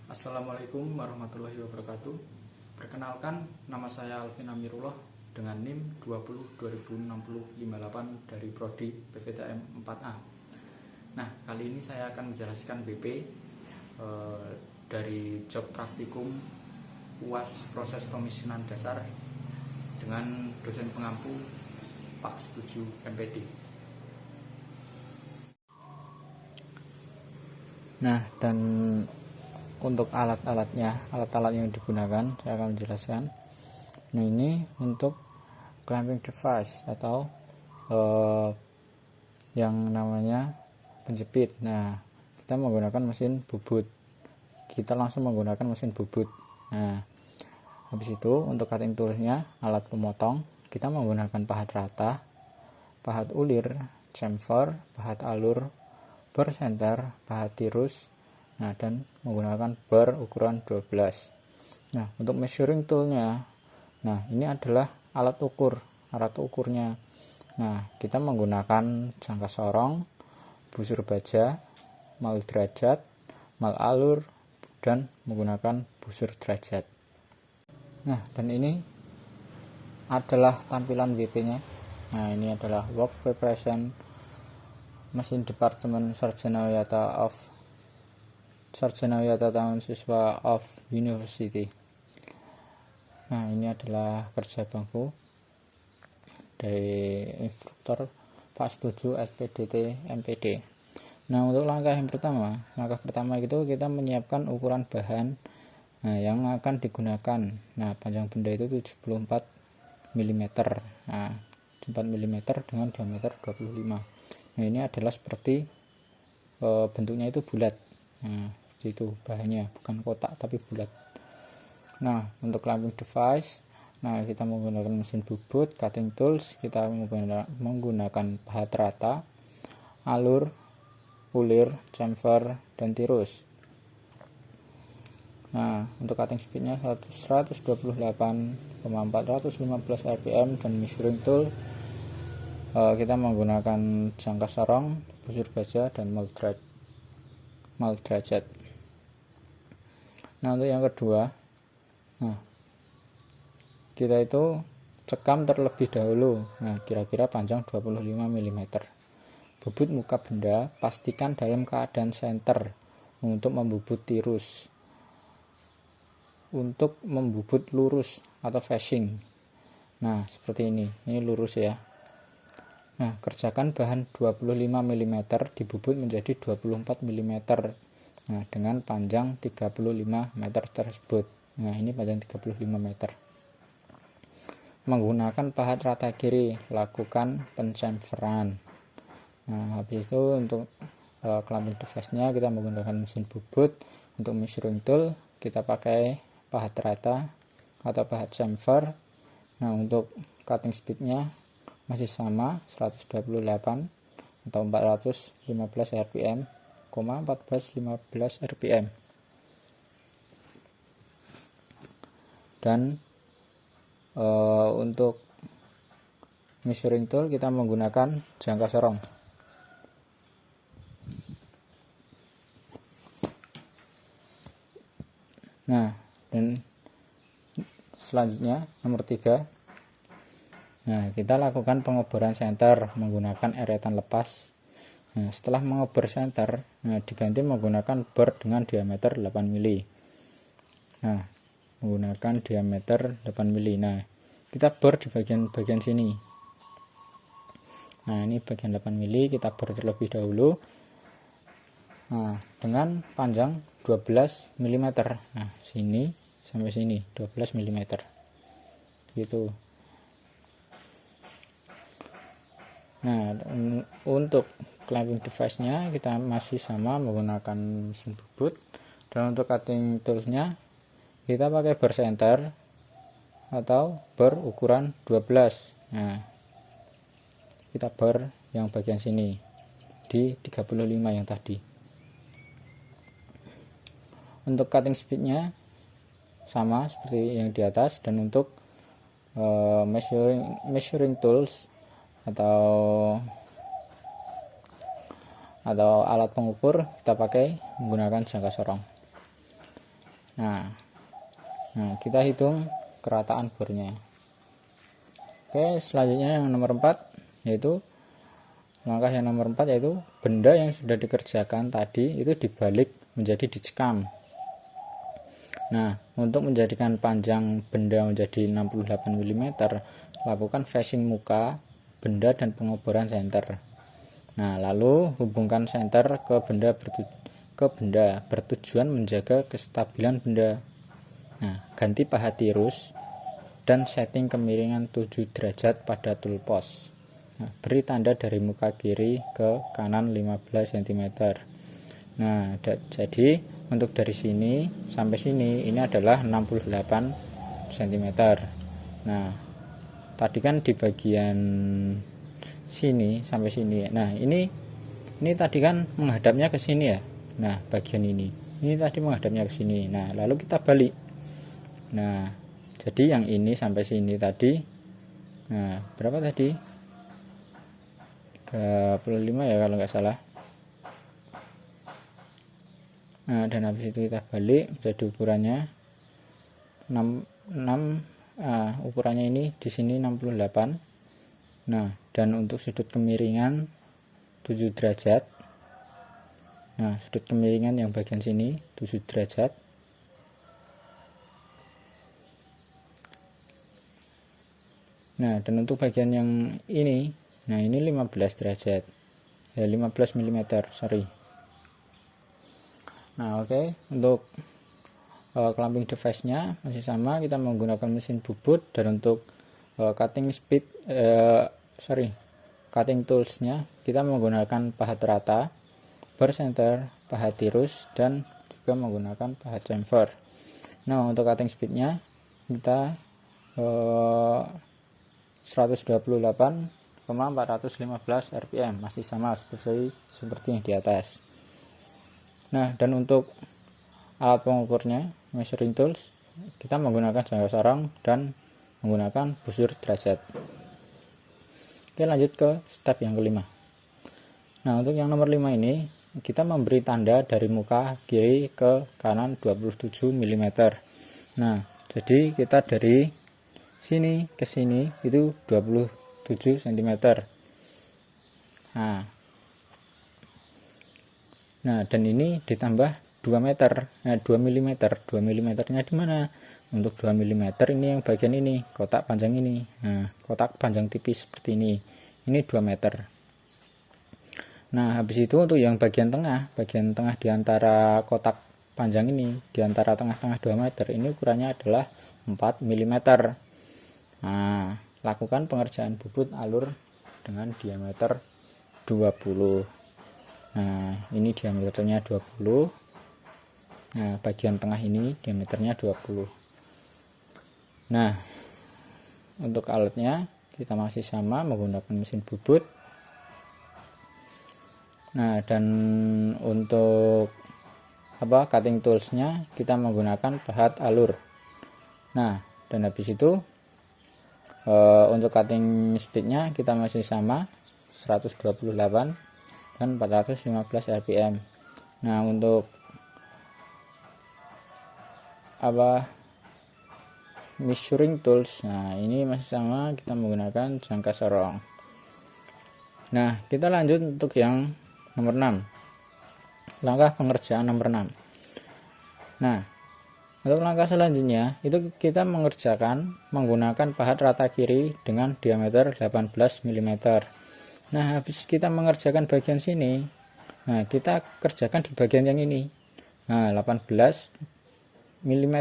Assalamualaikum warahmatullahi wabarakatuh. Perkenalkan, nama saya Alvin Amirullah dengan NIM 20206058 dari Prodi PPTM 4A. Nah, kali ini saya akan menjelaskan BP dari job praktikum UAS proses pemiskinan dasar dengan dosen pengampu Pak Setuju MPD. Nah, dan untuk alat alat yang digunakan saya akan menjelaskan. Nah, ini untuk clamping device atau yang namanya penjepit. Nah, kita menggunakan mesin bubut. Kita langsung menggunakan mesin bubut. Nah, habis itu untuk cutting toolsnya, alat pemotong, kita menggunakan pahat rata, pahat ulir, chamfer, pahat alur, bar center, pahat tirus. Nah, dan menggunakan bar ukuran 12. Nah, untuk measuring toolnya, nah ini adalah alat ukurnya. Nah, kita menggunakan jangka sorong, busur baja, mal derajat, mal alur, dan menggunakan busur derajat. Nah, dan ini adalah tampilan WP-nya. Nah, ini adalah work preparation mesin Departemen Sarjana Tahun Siswa of University. Nah, ini adalah kerja bangku dari instruktur Pak Setuju SPDT MPD. Nah, untuk langkah pertama itu kita menyiapkan ukuran bahan yang akan digunakan. Nah, panjang benda itu 74 mm. Nah, 4 mm dengan diameter 25. Nah, ini adalah seperti bentuknya itu bulat. Nah, itu bahannya bukan kotak tapi bulat. Nah, untuk clamping device, nah kita menggunakan mesin bubut, cutting tools, kita menggunakan pahat rata, alur, ulir, chamfer, dan tirus. Nah, untuk cutting speednya 128,415 rpm dan measuring tool kita menggunakan jangka sorong, busur baja, dan mal derajat. Nah, untuk yang kedua, nah kita itu cekam terlebih dahulu. Nah, kira-kira panjang 25 mm. Bubut muka benda pastikan dalam keadaan center untuk membubut tirus. Untuk membubut lurus atau facing. Nah, seperti ini lurus ya. Nah, kerjakan bahan 25 mm dibubut menjadi 24 mm. Nah, dengan panjang 35 meter tersebut. Nah, ini panjang 35 meter. Menggunakan pahat rata kiri, lakukan penchamferan. Nah, habis itu untuk clamping device-nya kita menggunakan mesin bubut. Untuk measuring tool kita pakai pahat rata atau pahat chamfer. Nah, untuk cutting speed-nya masih sama 128 atau 415 rpm, 1415 rpm. Dan untuk measuring tool kita menggunakan jangka sorong. Nah, dan selanjutnya nomor 3. Nah, kita lakukan pengoboran senter menggunakan eretan lepas. Nah, setelah mengobar senter, diganti menggunakan bar dengan diameter 8 mm. Nah, menggunakan diameter 8 mm. Nah, kita bar di bagian sini. Nah, ini bagian 8 mm kita bar terlebih dahulu. Nah, dengan panjang 12 mm. Nah, sini sampai sini 12 mm. Gitu. Nah, untuk clamping device-nya kita masih sama menggunakan mesin bubut. Dan untuk cutting tools-nya kita pakai bar center atau bar ukuran 12. Nah, kita bar yang bagian sini di 35 yang tadi. Untuk cutting speed-nya sama seperti yang di atas. Dan untuk measuring tools atau alat pengukur kita pakai menggunakan jangka sorong. Nah, kita hitung kerataan bornya. Oke, selanjutnya yang nomor 4 yaitu langkah yang nomor 4 yaitu benda yang sudah dikerjakan tadi itu dibalik menjadi dicekam. Nah, untuk menjadikan panjang benda menjadi 68 mm, lakukan facing muka benda dan pengoboran senter. Nah, lalu hubungkan senter ke benda bertujuan menjaga kestabilan benda. Nah, ganti paha tirus dan setting kemiringan 7 derajat pada toolpost. Nah, beri tanda dari muka kiri ke kanan 15 cm. Nah, jadi untuk dari sini sampai sini ini adalah 68 cm. Nah, tadi kan di bagian sini sampai sini. Nah, ini tadi kan menghadapnya ke sini ya. Nah, bagian ini tadi menghadapnya ke sini. Nah, lalu kita balik. Nah, jadi yang ini sampai sini tadi. Nah, berapa tadi? 35 ya kalau nggak salah. Nah, dan habis itu kita balik, jadi ukurannya 6 ukurannya ini di sini 68. Nah, dan untuk sudut kemiringan 7 derajat. Nah, sudut kemiringan yang bagian sini 7 derajat. Nah, dan untuk bagian yang ini, nah ini 15 derajat. 15 mm, sorry. Nah, oke. Untuk clamping device-nya masih sama, kita menggunakan mesin bubut, dan untuk cutting tools-nya kita menggunakan paha terata, bar center, paha tirus, dan juga menggunakan paha chamfer. Nah, untuk cutting speed-nya kita 128,415 rpm, masih sama seperti yang di atas. Nah, dan untuk alat pengukurnya, measuring tools, kita menggunakan jangka sarang dan menggunakan busur derajat. Oke, lanjut ke step yang kelima. Nah, untuk yang nomor 5 ini kita memberi tanda dari muka kiri ke kanan 27 mm. Nah, jadi kita dari sini ke sini itu 27 cm. Nah, dan ini ditambah 2 meter. Nah, 2 mm. 2 mm-nya di mana? Untuk 2 mm ini yang bagian ini, kotak panjang ini. Nah, kotak panjang tipis seperti ini. Ini 2 meter. Nah, habis itu untuk yang bagian tengah di antara kotak panjang ini, di antara tengah-tengah 2 meter, ini ukurannya adalah 4 mm. Nah, lakukan pengerjaan bubut alur dengan diameter 20. Nah, ini diameternya 20. Nah, bagian tengah ini diameternya 20. Nah, untuk alatnya kita masih sama menggunakan mesin bubut. Nah, dan untuk cutting toolsnya kita menggunakan pahat alur. Nah, dan habis itu untuk cutting speednya kita masih sama 128 dan 415 rpm. Nah, untuk measuring tools, nah ini masih sama, kita menggunakan jangka sorong. Nah, kita lanjut untuk yang nomor 6, langkah pengerjaan nomor 6. Nah, untuk langkah selanjutnya itu kita mengerjakan menggunakan pahat rata kiri dengan diameter 18 mm. Nah, habis kita mengerjakan bagian sini, nah kita kerjakan di bagian yang ini. Nah, 18 mm.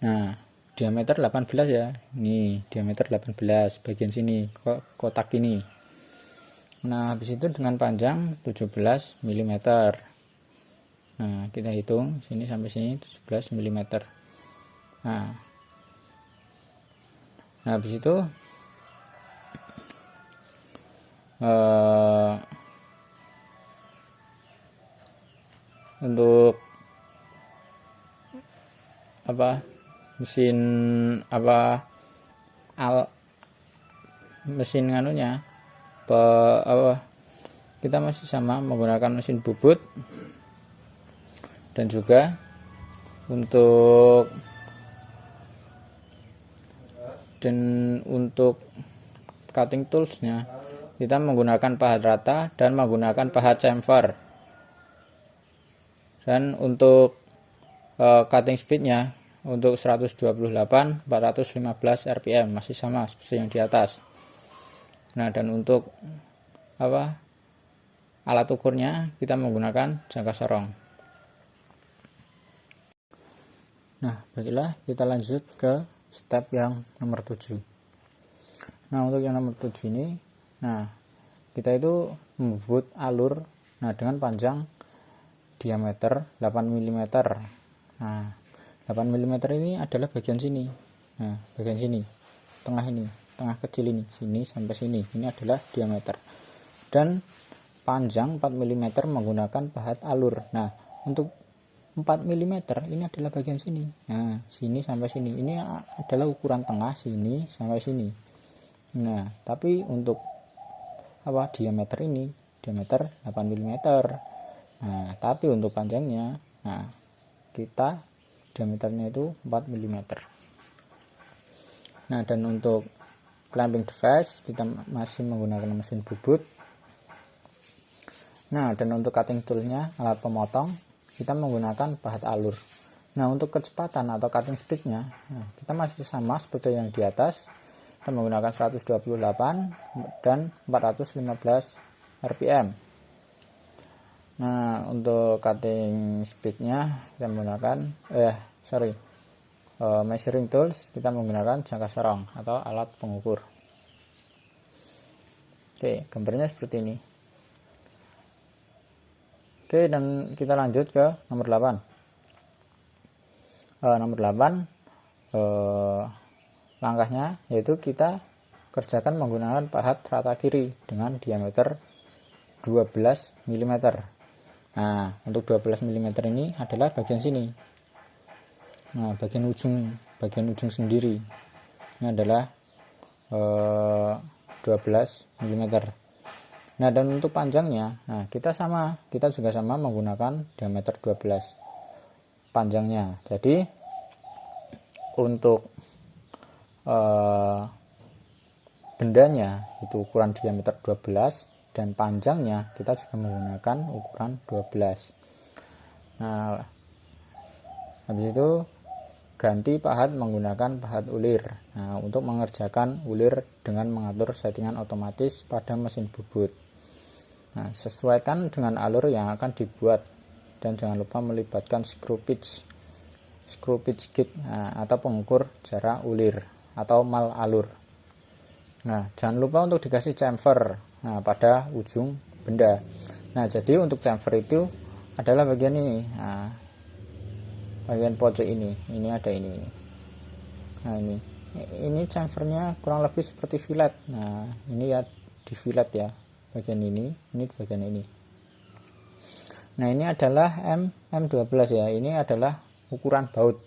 Nah, diameter 18 ya. Nih, diameter 18 bagian sini, kotak ini. Nah, habis itu dengan panjang 17 mm. Nah, kita hitung sini sampai sini 17 mm. Nah, habis itu untuk mesin nganunya kita masih sama menggunakan mesin bubut. Dan juga untuk cutting toolsnya kita menggunakan pahat rata dan menggunakan pahat chamfer. Dan untuk cutting speednya untuk 128 415 rpm masih sama seperti yang di atas. Nah, dan untuk alat ukurnya kita menggunakan jangka sorong. Nah, baiklah kita lanjut ke step yang nomor 7. Nah, untuk yang nomor 7 ini, nah kita itu membubut alur dengan panjang diameter 8 mm. Nah, 8 mm ini adalah bagian sini. Nah, bagian sini, tengah kecil ini, sini sampai sini. Ini adalah diameter. Dan panjang 4 mm menggunakan pahat alur. Nah, untuk 4 mm ini adalah bagian sini. Nah, sini sampai sini. Ini adalah ukuran tengah, sini sampai sini. Nah, tapi untuk diameter ini, diameter 8 mm. Nah, tapi untuk panjangnya, nah kita diameternya itu 4 mm. Nah, dan untuk clamping device kita masih menggunakan mesin bubut. Nah, dan untuk cutting toolnya, alat pemotong, kita menggunakan pahat alur. Nah, untuk kecepatan atau cutting speednya, kita masih sama seperti yang di atas. Kita menggunakan 128 dan 415 rpm. Nah, untuk cutting speednya kita menggunakan measuring tools, kita menggunakan jangka sorong atau alat pengukur. Oke, gambarnya seperti ini. Oke, dan kita lanjut ke nomor 8. Nomor 8 langkahnya yaitu kita kerjakan menggunakan pahat rata kiri dengan diameter 12 mm. Nah, untuk 12 mm ini adalah bagian sini. Nah, bagian ujung sendiri. Ini adalah 12 mm. Nah, dan untuk panjangnya, nah kita juga sama menggunakan diameter 12 panjangnya. Jadi untuk bendanya itu ukuran diameter 12 dan panjangnya kita juga menggunakan ukuran 12. Nah, habis itu ganti pahat menggunakan pahat ulir. Nah, untuk mengerjakan ulir dengan mengatur settingan otomatis pada mesin bubut. Nah, sesuaikan dengan alur yang akan dibuat dan jangan lupa melibatkan screw pitch gauge atau pengukur jarak ulir atau mal alur. Nah, jangan lupa untuk dikasih chamfer pada ujung benda. Nah, jadi untuk chamfer itu adalah bagian ini. Nah, bagian pojok ini ada ini. Nah, ini chamfernya kurang lebih seperti fillet. Nah, ini ya di fillet ya, bagian ini bagian ini. Nah, ini adalah M12 ya. Ini adalah ukuran baut.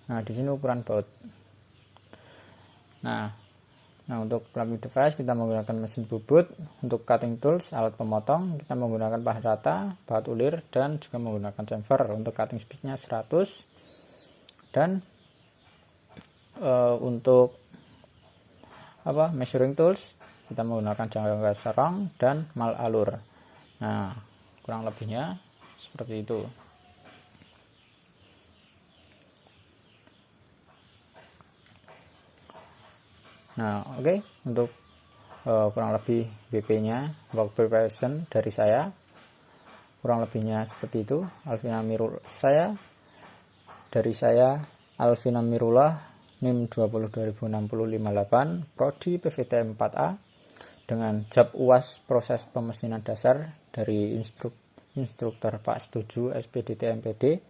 Nah, di sini ukuran baut. Nah, untuk clamping device kita menggunakan mesin bubut. Untuk cutting tools, alat pemotong, kita menggunakan pahat rata, pahat ulir, dan juga menggunakan chamfer. Untuk cutting speednya 100. Dan untuk measuring tools, kita menggunakan jangka sorong dan mal alur. Nah, kurang lebihnya seperti itu. Nah, oke. Untuk kurang lebih BP-nya, work preparation dari saya, kurang lebihnya seperti itu. Dari saya Alvin Amirullah, NIM 20206058, Prodi PVTM 4A, dengan JAB UAS proses pemesinan dasar dari instruktur Pak Setuju SPDT MPD.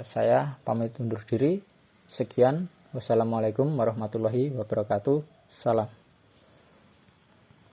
Saya pamit undur diri. Sekian. Wassalamualaikum warahmatullahi wabarakatuh. Salam.